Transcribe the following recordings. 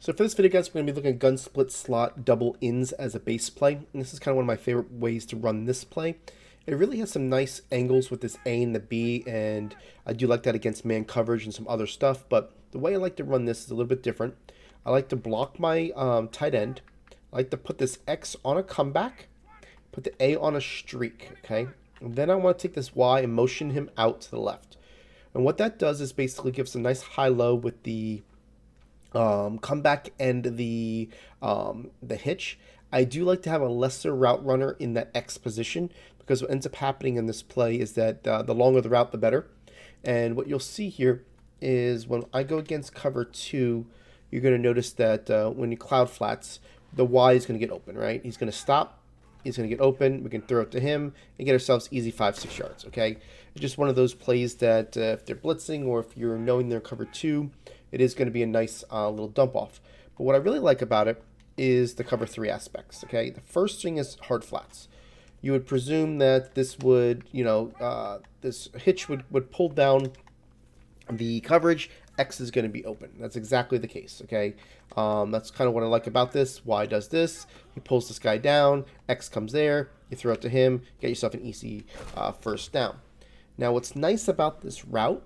So for this video, guys, we're going to be looking at gun split slot double ins as a base play. And this is kind of one of my favorite ways to run this play. It really has some nice angles with this A and the B, and I do like that against man coverage and some other stuff. But the way I like to run this is a little bit different. I like to block my tight end. I like to put this X on a comeback, put the A on a streak, okay? And then I want to take this Y and motion him out to the left. And what that does is basically gives a nice high-low with the comeback and the hitch. I do like to have a lesser route runner in that X position, because what ends up happening in this play is that the longer the route, the better. And what you'll see here is when I go against cover 2, you're going to notice that when you cloud flats, the Y is going to get open, right? He's going to stop. He's going to get open. We can throw it to him and get ourselves easy 5-6 yards, okay? It's just one of those plays that if they're blitzing or if you're knowing they're cover 2, it is going to be a nice little dump off. But what I really like about it is the cover 3 aspects, okay? The first thing is hard flats. You would presume that this would, this hitch would pull down the coverage. X is going to be open. That's exactly the case, okay? That's kind of what I like about this. Y does this. He pulls this guy down. X comes there. You throw it to him. Get yourself an easy first down. Now, what's nice about this route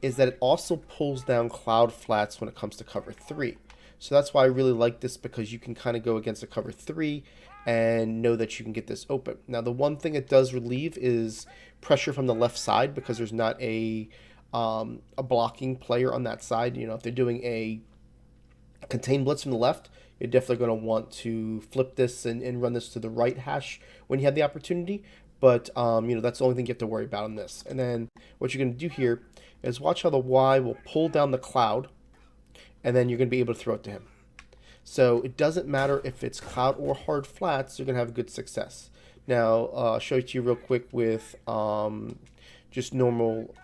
is that it also pulls down cloud flats when it comes to cover 3. So that's why I really like this, because you can kind of go against a cover 3 and know that you can get this open. Now, the one thing it does relieve is pressure from the left side, because there's not a blocking player on that side. You know, if they're doing a contain blitz from the left, you're definitely going to want to flip this and run this to the right hash when you have the opportunity. But, that's the only thing you have to worry about on this. And then what you're going to do here is watch how the Y will pull down the cloud, and then you're going to be able to throw it to him. So it doesn't matter if it's cloud or hard flats, you're going to have good success. Now, I'll show it to you real quick with just normal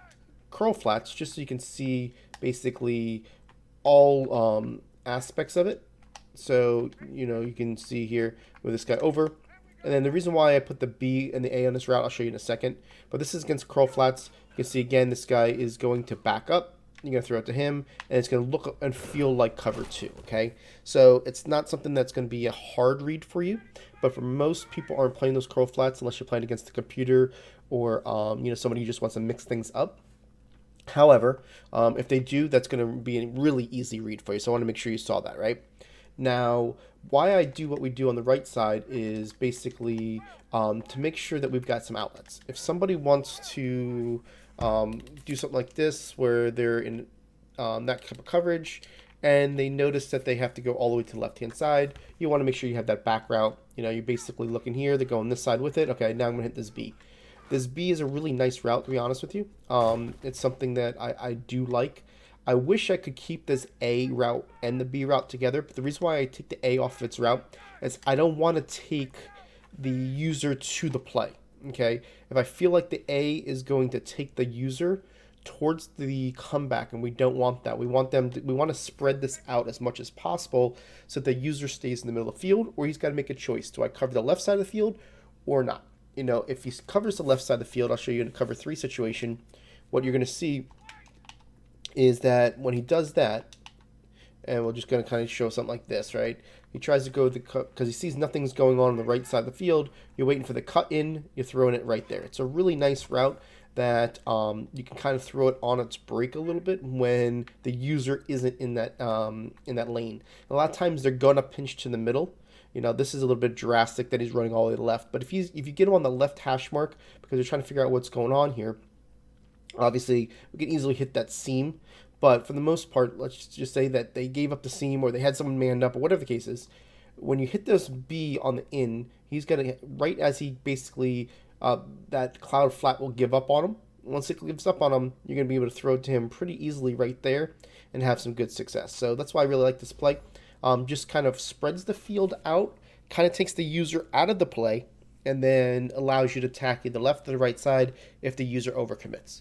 curl flats, just so you can see basically all aspects of it. So, you can see here with this guy over. And then the reason why I put the B and the A on this route, I'll show you in a second. But this is against curl flats. You can see, again, this guy is going to back up. You're going to throw it to him, and it's going to look and feel like cover 2, okay? So it's not something that's going to be a hard read for you. But for most people aren't playing those curl flats unless you're playing against the computer or, somebody who just wants to mix things up. However, if they do, that's going to be a really easy read for you. So I want to make sure you saw that, right? Now, why I do what we do on the right side is basically to make sure that we've got some outlets. If somebody wants to do something like this, where they're in that type of coverage, and they notice that they have to go all the way to the left-hand side, you want to make sure you have that back route. You're basically looking here, they're going this side with it. Okay, now I'm going to hit this B. This B is a really nice route, to be honest with you. It's something that I do like. I wish I could keep this A route and the B route together, but the reason why I take the A off of its route is I don't want to take the user to the play, okay? If I feel like the A is going to take the user towards the comeback, and we don't want that. We want to spread this out as much as possible so that the user stays in the middle of the field, or he's got to make a choice. Do I cover the left side of the field or not? If he covers the left side of the field, I'll show you in a cover 3 situation. What you're going to see is that when he does that, and we're just going to kind of show something like this, right? He tries to go because he sees nothing's going on the right side of the field. You're waiting for the cut in. You're throwing it right there. It's a really nice route that you can kind of throw it on its break a little bit when the user isn't in that lane. A lot of times they're going to pinch to the middle. This is a little bit drastic that he's running all the way to the left. But if you get him on the left hash mark because you're trying to figure out what's going on here, obviously we can easily hit that seam. But for the most part, let's just say that they gave up the seam or they had someone manned up or whatever the case is. When you hit this B on the in, he's going to, right as he basically, that cloud flat will give up on him. Once it gives up on him, you're going to be able to throw it to him pretty easily right there and have some good success. So that's why I really like this play. Just kind of spreads the field out, kind of takes the user out of the play, and then allows you to attack either left or the right side if the user overcommits.